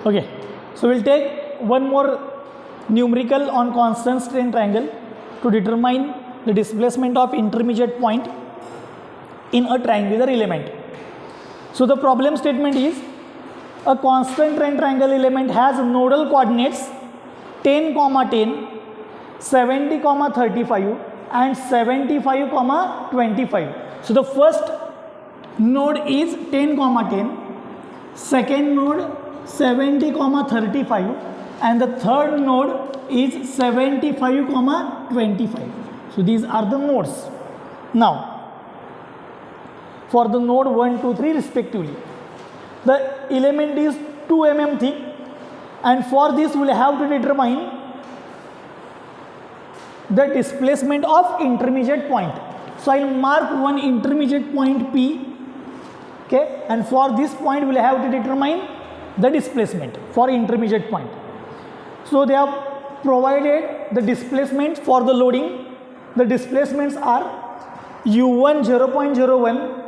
Okay, so we'll take one more numerical on constant strain triangle to determine the displacement of intermediate point in a triangular element. So the problem statement is a constant strain triangle element has nodal coordinates 10, 10, 70, 35 and 75, 25. So the first node is 10, 10, second node 70, 35 and the third node is 75, 25. So these are the nodes. Now for the node 1, 2, 3 respectively, the element is 2 mm thick, and for this we will have to determine the displacement of intermediate point. So I will mark one intermediate point P, okay, and for this point we will have to determine the displacement for intermediate point. So they have provided the displacement for the loading. The displacements are U1 0.01,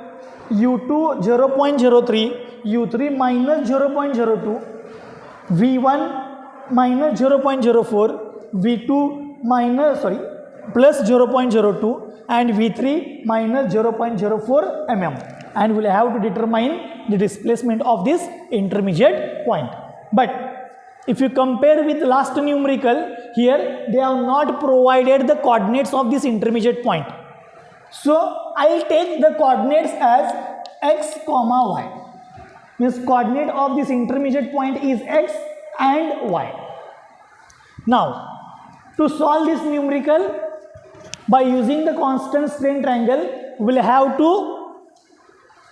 U2 0.03, U3 minus 0.02, V1 minus 0.04, V2 plus 0.02 and V3 minus 0.04 mm, and we will have to determine the displacement of this intermediate point. But if you compare with last numerical, here they have not provided the coordinates of this intermediate point. So I will take the coordinates as x, y. Means coordinate of this intermediate point is x and y. Now to solve this numerical by using the constant strain triangle, we will have to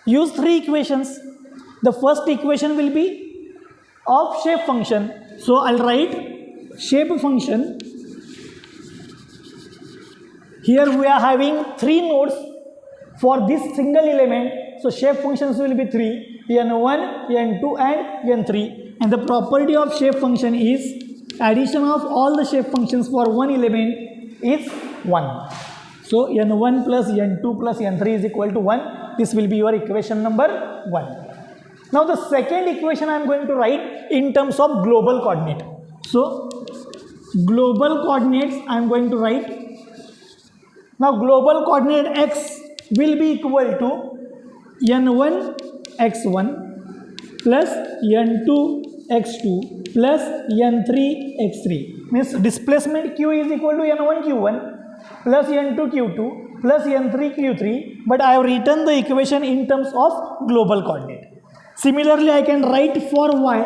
use three equations. The first equation will be of shape function. So I will write shape function. Here we are having three nodes for this single element. So shape functions will be 3, n1, n2 and n3. And the property of shape function is addition of all the shape functions for one element is 1. So n1 plus n2 plus n3 is equal to 1. This will be your equation number 1. Now the second equation I am going to write in terms of global coordinate. So global coordinates I am going to write. Now global coordinate x will be equal to n1 x1 plus n2 x2 plus n3 x3. Means displacement q is equal to n1 q1 plus n2 q2 plus n3 q3, but I have written the equation in terms of global coordinate. Similarly, I can write for y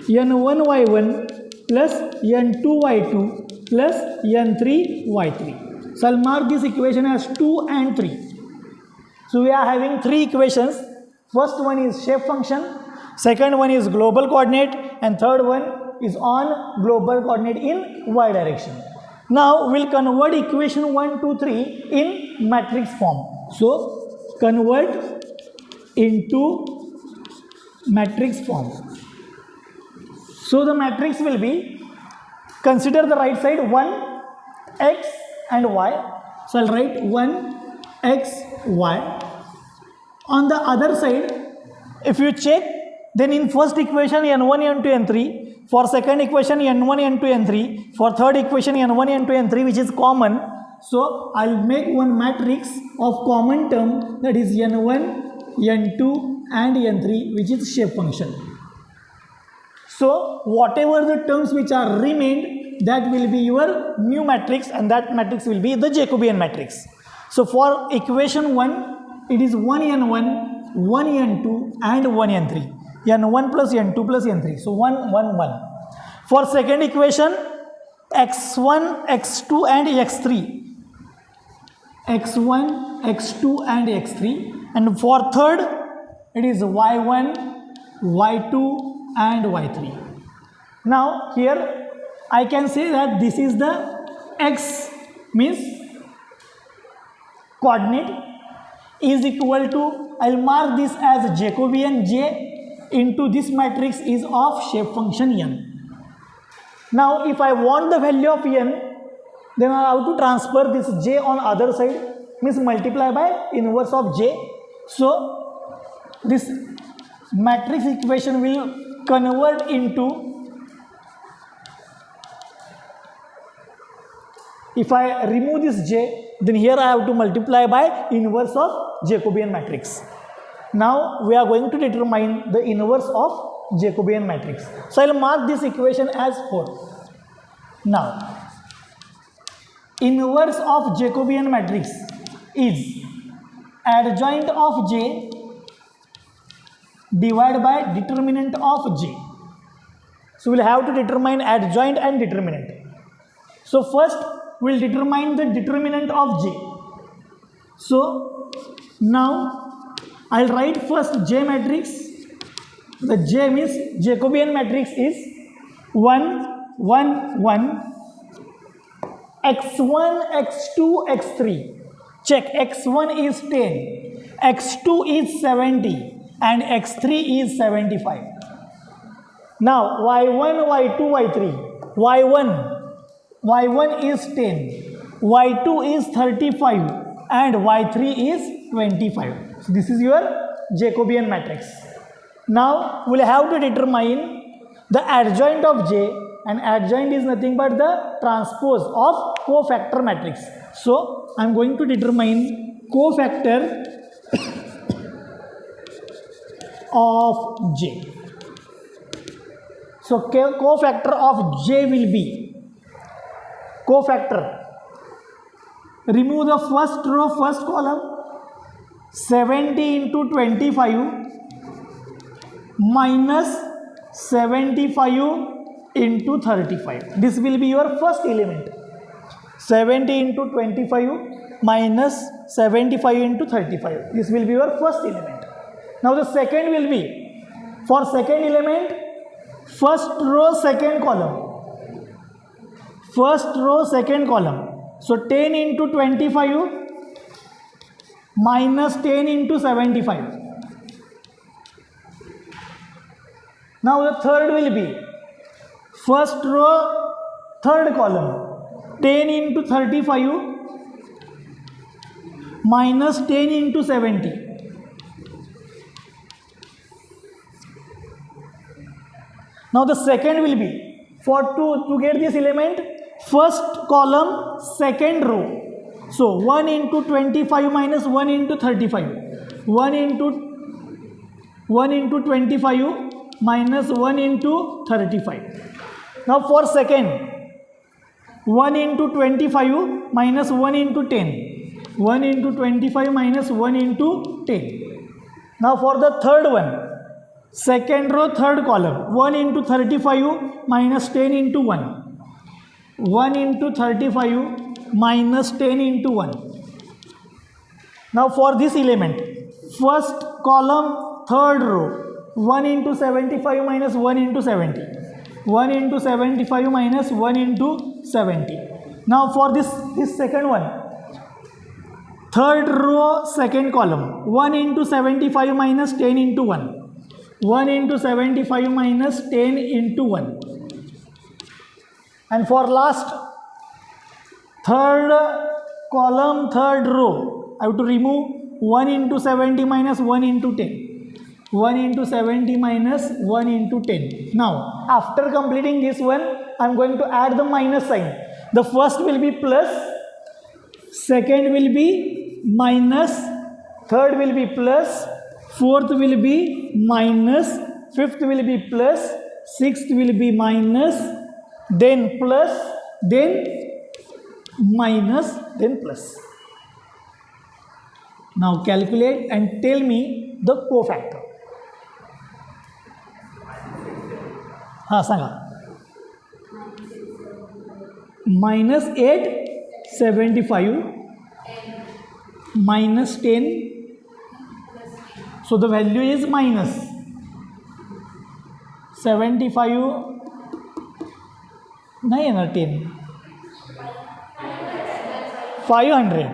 n1 y1 plus n2 y2 plus n3 y3. So I'll mark this equation as 2 and 3. So we are having three equations. First one is shape function, second one is global coordinate, and third one is on global coordinate in y direction. Now we'll convert equation 1, 2, 3 in matrix form. So convert into matrix form. So the matrix will be, consider the right side 1 x and y. So I'll write 1 x y. On the other side, if you check, then in first equation n1 n2 n3, for second equation n1 n2 n3, for third equation n1 n2 n3, which is common. So I'll make one matrix of common term, that is n1 n2 and n3, which is shape function. So whatever the terms which are remained, that will be your new matrix, and that matrix will be the Jacobian matrix. So for equation 1, it is 1 n1, 1 n2 and 1 n3. n1 plus n2 plus n3. So 1, 1, 1. For second equation, x1, x2 and x3. x1, x2 and x3. And for third, it is y1, y2 and y3. Now here I can say that this is the x, means coordinate is equal to, I will mark this as Jacobian J into this matrix is of shape function n. Now if I want the value of n, then I have to transfer this j on other side, means multiply by inverse of j. So this matrix equation will convert into, if I remove this J, then here I have to multiply by inverse of Jacobian matrix. Now we are going to determine the inverse of Jacobian matrix. So I'll mark this equation as 4. Now inverse of Jacobian matrix is adjoint of J divided by determinant of J. So we'll have to determine adjoint and determinant. So first we'll determine the determinant of J. So now I'll write first J matrix. The J means Jacobian matrix is 1, 1, 1, x1, x2, x3. Check, x1 is 10, x2 is 70, and x3 is 75. Now y1, y2, y3. y1 is 10, y2 is 35, and y3 is 25. So this is your Jacobian matrix. Now we'll have to determine the adjoint of J, and adjoint is nothing but the transpose of cofactor matrix. So I'm going to determine cofactor of J. So cofactor of J will be, cofactor, remove the first row, first column, 70 into 25 minus 75 into 35. This will be your first element. 70 into 25 minus 75 into 35. This will be your first element. Now the second will be, for second element, first row, second column. First row, second column. So 10 into 25 minus 10 into 75. Now the third will be, first row, third column. 10 into 35 minus 10 into 70. Now the second will be, for to get this element, first column, second row. So 1 into 25 minus 1 into 35. 1 into 25 minus 1 into 35. Now for second, 1 into 25 minus 1 into 10. 1 into 25 minus 1 into 10. Now for the third one, second row, third column, 1 into 35 minus 10 into 1. 1 into 35 minus 10 into 1. Now for this element, first column, third row, 1 into 75 minus 1 into 70. 1 into 75 minus 1 into 70. Now for this second one, third row, second column, 1 into 75 minus 10 into 1. 1 into 75 minus 10 into 1. And for last, third column, third row, I have to remove 1 into 70 minus 1 into 10. 1 into 70 minus 1 into 10. Now, after completing this one, I am going to add the minus sign. The first will be plus, second will be minus, third will be plus, fourth will be minus, fifth will be plus, sixth will be minus, then plus, then minus, then plus. Now calculate and tell me the cofactor. हाँ सांगा. minus 875 minus 10. So the value is minus 75. नहीं है ना 10. 500.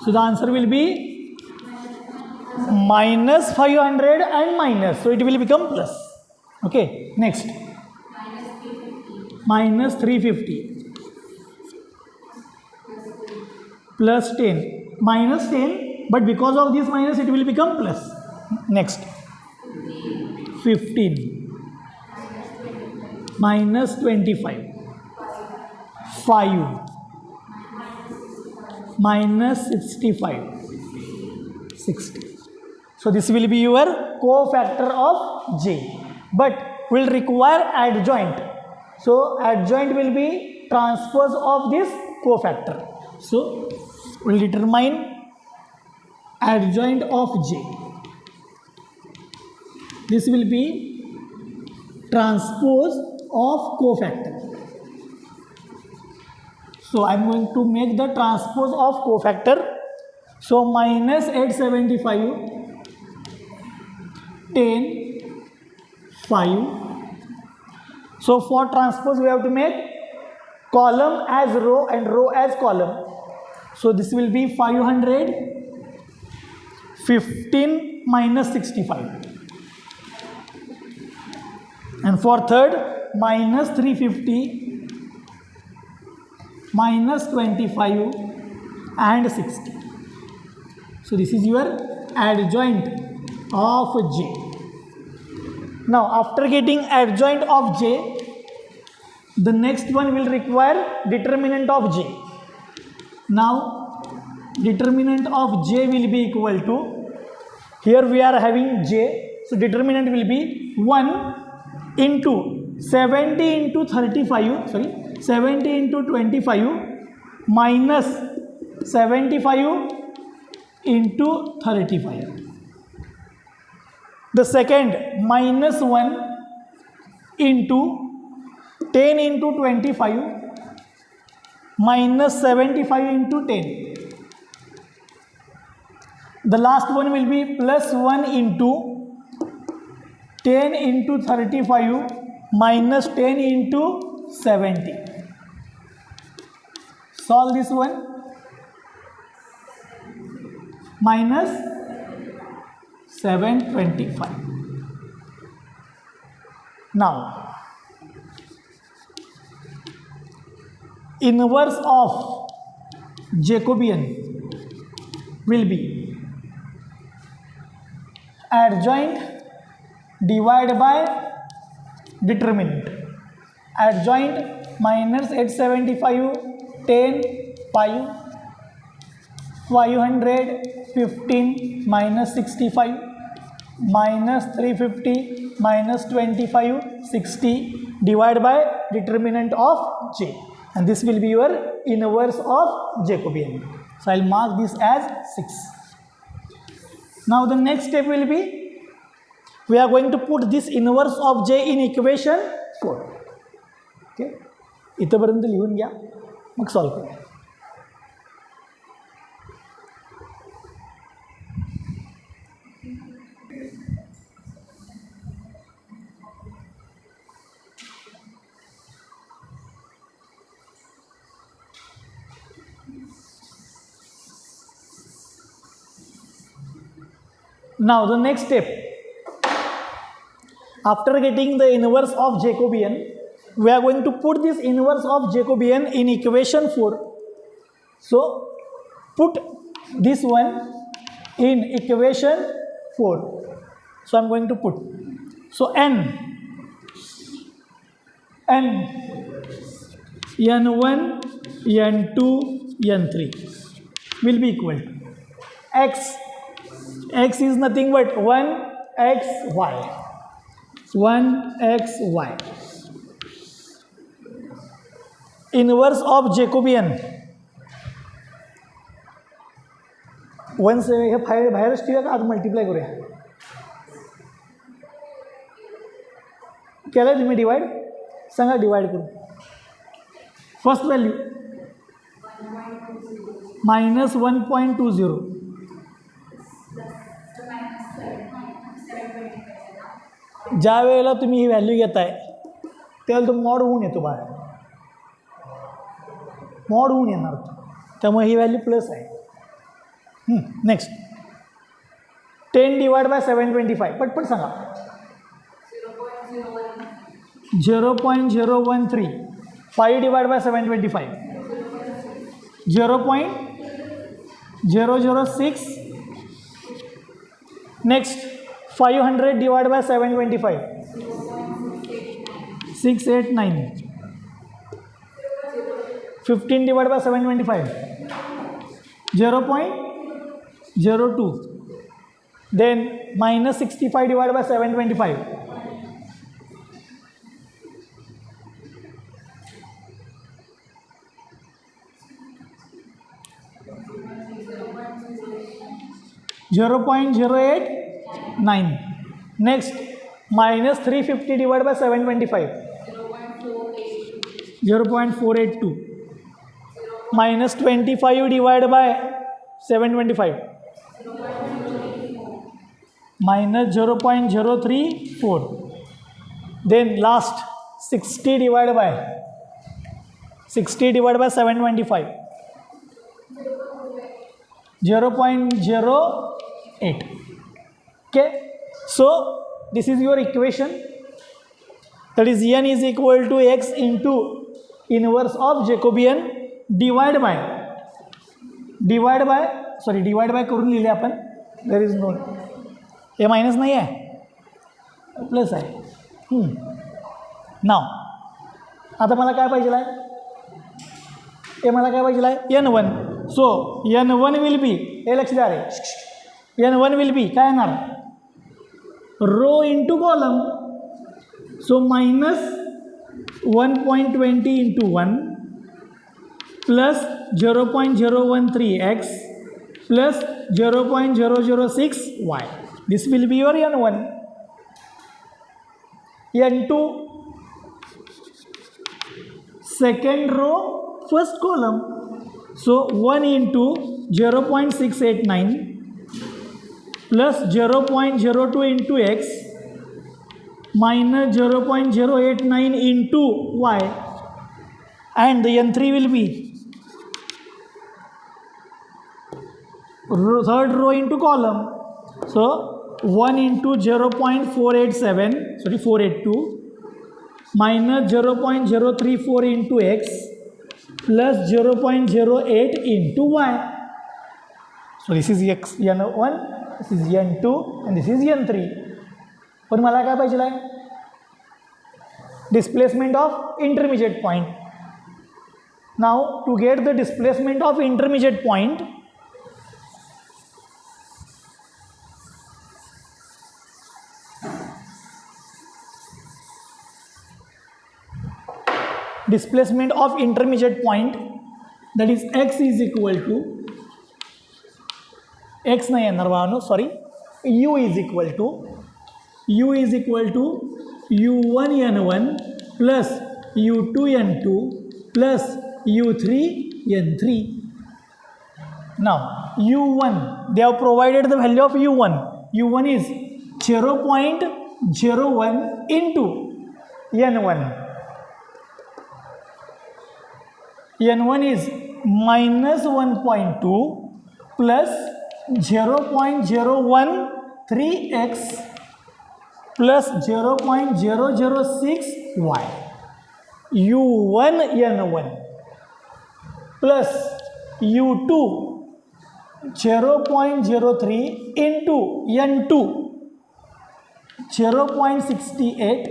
So the answer will be minus 500 and minus. So it will become plus. Okay, next. Minus 350. Plus 10. Minus 10, but because of this minus it will become plus. Next. 15. minus 25, 5 minus 65, 60. So this will be your cofactor of J, but will require adjoint. So adjoint will be transpose of this cofactor. So we'll determine adjoint of J. This will be transpose of cofactor. So I'm going to make the transpose of cofactor. So minus 875, 10, 5. So for transpose we have to make column as row and row as column. So this will be 500, 15 minus 65. And for third, minus 350, minus 25 and 60. So this is your adjoint of J. Now after getting adjoint of J, the next one will require determinant of J. Now determinant of J will be equal to, here we are having J, so determinant will be 1 into 70 into 25 minus 75 into 35. The second, minus 1 into 10 into 25 minus 75 into 10. The last one will be plus 1 into 10 into 35 minus 10 into 70. Solve this one. Minus 725. Now inverse of Jacobian will be adjoint divided by determinant. Adjoint minus 875, 10, 5, 515 minus 65, minus 350 minus 25, 60 divided by determinant of J. And this will be your inverse of Jacobian. So I'll mark this as 6. Now the next step will be, we are going to put this inverse of J in equation 4. Okay, इथपर्यंत लिहून घ्या, मग solve करूया. Now the next step, after getting the inverse of Jacobian, we are going to put this inverse of Jacobian in equation 4. So put this one in equation 4. So I'm going to put, so n1, n2, n3 will be equal to x is nothing but 1xy. 1xy. Inverse of Jacobian. हे बाहेरच ठेवूया का आत multiply करूया? केलं तुम्ही divide? सांगा divide करू. First value minus 1.20. ज्या वेळेला तुम्ही ही व्हॅल्यू घेताय त्यावेळेला तो मॉड होऊन येतो बाहेर, मॉड होऊन येणार, त्यामुळे ही व्हॅल्यू प्लस आहे. नेक्स्ट 10 डिवाइड बाय 725, पटपट सांगा. 0.013. 5 divide by 725, 0.006. Next 500 divide by 725, 689. 15 divided by 725. 0.02. Then minus 65 divided by 725. 0.089. Next, minus 350 divided by 725. 0.482. Minus 25 divided by 725. Minus 0.034. Then last, 60 divided by 725. 0.08. Okay, so this is your equation, that is n is equal to x into inverse of Jacobian divide by करून लिहिले आपण. There is no, हे minus नाही आहे, plus आहे. नाव आता मला काय पाहिजे आहे, n1. So n1 will be, हे लक्ष द्या रे, n1 विल बी काय येणार, row into column. So minus 1.20 into 1 plus 0.013x plus 0.006y. This will be your n1. n2 second row first column. So 1 into 0.689 plus 0.02 into x minus 0.089 into y, and the n3 will be third row into column. So 1 into 482 minus 0.034 into x plus 0.08 into y. So this is n1, this is n2 and this is n3. पण मला काय पाहिजे आहे, displacement of intermediate point. Now to get the displacement of intermediate point, that is x is equal to x नाही येणार बाळांनो, sorry, u is equal to u1 n1 plus u2 n2 plus u3 n3. Now u1, they have provided the value of u1. u1 is 0.01 into n1. n1 is minus 1.2 plus 0.013x plus 0.006y. u1 n1 plus u2 0.03 into n2 0.68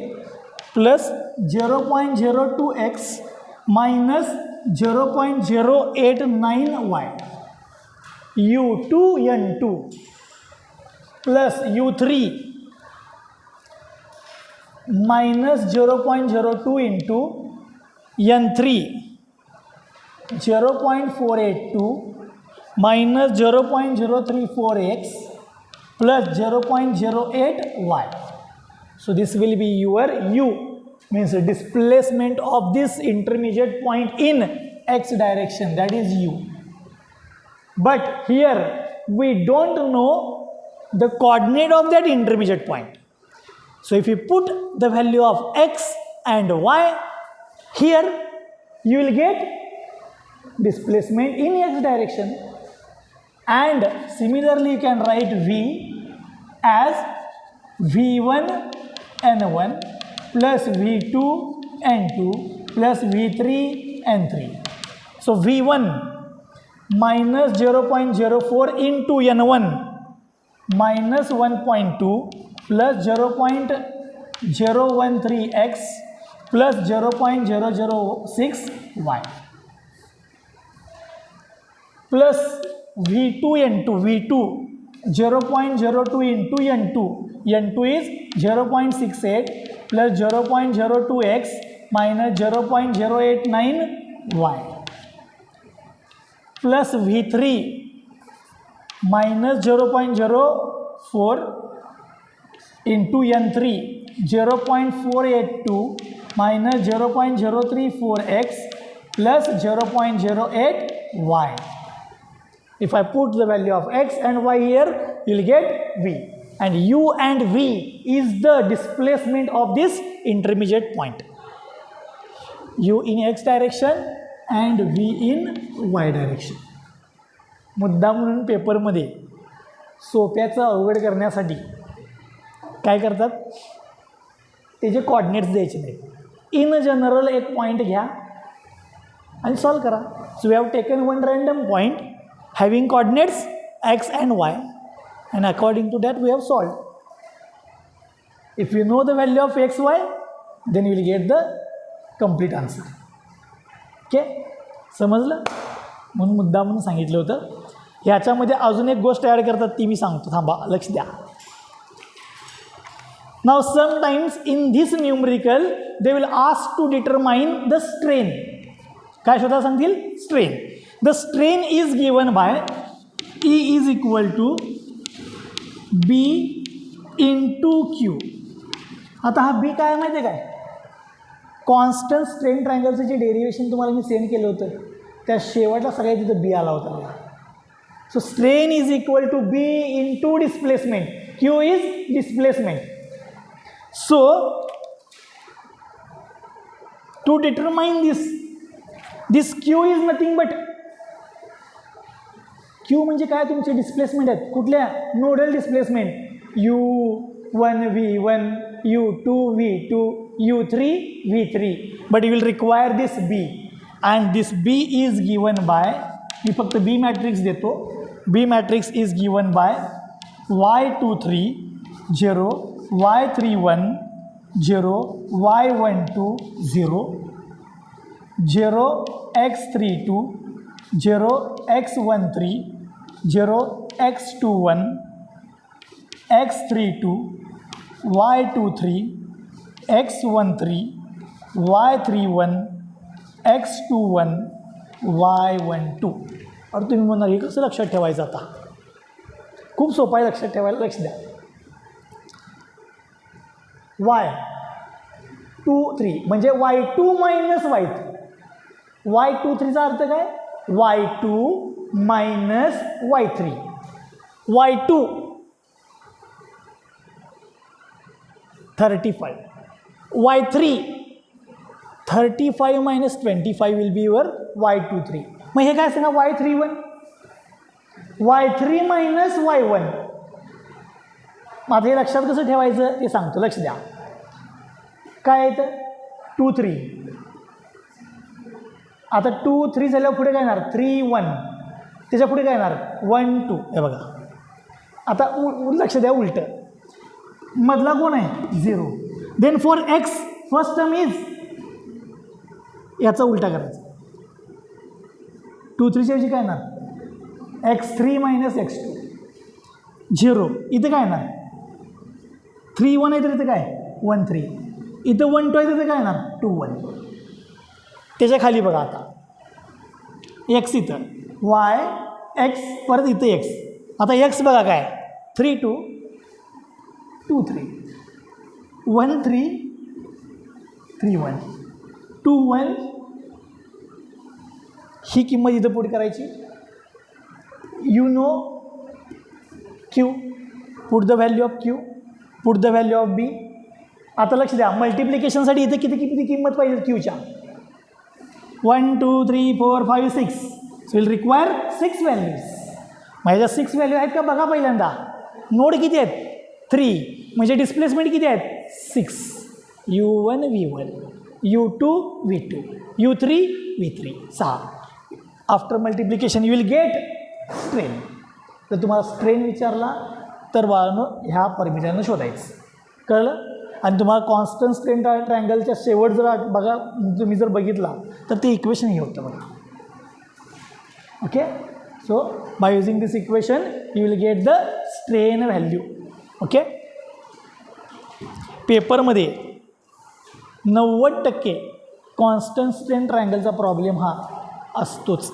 plus 0.02x minus 0.089y. u2 n2 plus u3 minus 0.02 into n3 0.482 minus 0.034x plus 0.08y. So this will be your u, means displacement of this intermediate point in x direction, that is u. But here we don't know the coordinate of that intermediate point. So if you put the value of x and y here, you will get displacement in x direction. And similarly you can write v as v1 n1 plus v2 n2 plus v3 n3. So v1 minus 0.04 into n1 minus 1.2 plus 0.013x plus 0.006 y plus V2 N2 0.02 into N2 is 0.68 plus 0.02x minus 0.089y plus V3 minus 0.04 into N3 0.482 minus 0.034x plus 0.08y. If I put the value of x and y here, you will get v. And u and v is the displacement of this intermediate point. U in x direction and v in y direction. मुद्दा म्हणून पेपरमध्ये सोप्याचं अवघड करण्यासाठी काय करतात, त्याचे coordinates द्यायचे नाहीत. इन जनरल एक पॉईंट घ्या आणि सॉल्व करा. So we have taken one random point having coordinates x and y, and according to that we have solved. If you know the value of x, y, then you will get the complete answer. Okay, समजलं? म्हणून मुद्दा म्हणून सांगितलं होतं. ह्याच्यामध्ये अजून एक गोष्ट ॲड करतात, ती मी सांगतो, थांबा, लक्ष द्या. Now sometimes in this numerical they will ask to determine the strain. काय शोधा सांगतील? Strain. The strain is given by E is equal to B into Q. आता हा B काय माहिती आहे काय? कॉन्स्टंट स्ट्रेन ट्रायंगलचं जे डेरिवेशन तुम्हाला मी सेंड केलं होतं, त्या शेवटला सगळ्यात तिथं B आला होता. So strain is equal to B into displacement. Q is displacement. So to determine this Q is nothing but Q म्हणजे काय, तुमचे डिस्प्लेसमेंट आहेत. कुठल्या? Nodal displacement. U1 V1, U2 V2, U3 V3. But you will require this B, and this B is given by, मी फक्त B matrix देतो. B matrix is given by Y23 0, Y31 0, Y12 0, 0x32 0x13 0x21 x32 y23 x13 y31 x21 y12. और तुम्ही म्हणणार हे कसं लक्षात ठेवायचं? आता खूप सोपं आहे लक्षात ठेवायला. लक्ष द्या. y23 म्हणजे y2 मायनस y3. y23चा अर्थ काय? y2 minus y3. y2 35, y3 35 minus 25 will be your y23. मग हे काय असेल ना, y31 y3 मायनस y1. माझं हे लक्षात कसं ठेवायचं ते सांगतो. लक्ष द्या. काय आहे तर 2 3. आता 2 3 झाल्यावर पुढे काय येणार? 3 1. त्याच्या पुढे काय येणार? 1 2. हे बघा, आता लक्ष द्या, उलटं. मधला कोण आहे? 0. Then for X first term is, याचा उलटा करायचा. 2 3च्या ऐवजी काय येणार? x3 minus x2 0. इथं काय येणार? 3 1 आहे तर इथं काय? 1 3. इथं 1 2 आहे तर इथं काय येणार? 2 1. त्याच्या खाली बघा आता x, इथं y x, परत इथं x. आता x बघा काय? 3 2 2 3 1 3 3 1 2 1. ही किंमत इथं पुट करायची. You know Q, put the value of Q, put the value of B. आता लक्ष द्या, मल्टिप्लिकेशनसाठी इथं किती किती किंमत पाहिजे Qच्या? 1 2 3 4 5 6. So will require 6 values. माझ्या 6 व्हॅल्यू आहेत का बघा पहिल्यांदा. नोड किती आहेत? 3. म्हणजे डिस्प्लेसमेंट किती आहेत? 6. U1 V1, U2 V2, U3 V3. 6. After multiplication you will get strain. जर तुम्हाला स्ट्रेन विचारला तर बाळांनो ह्या परमिटरनं शोधायचं. कळलं? आणि तुम्हाला कॉन्स्टंट स्ट्रेन ट्रायंगलच्या शेवट जर बघा तुम्ही जर बघितला तर ते इक्वेशन हे होतं बघा. Okay, so by using this equation you will get the strain value. Okay, पेपरमध्ये 90% कॉन्स्टंट स्ट्रेन ट्रायंगलचा प्रॉब्लेम हा असतोच.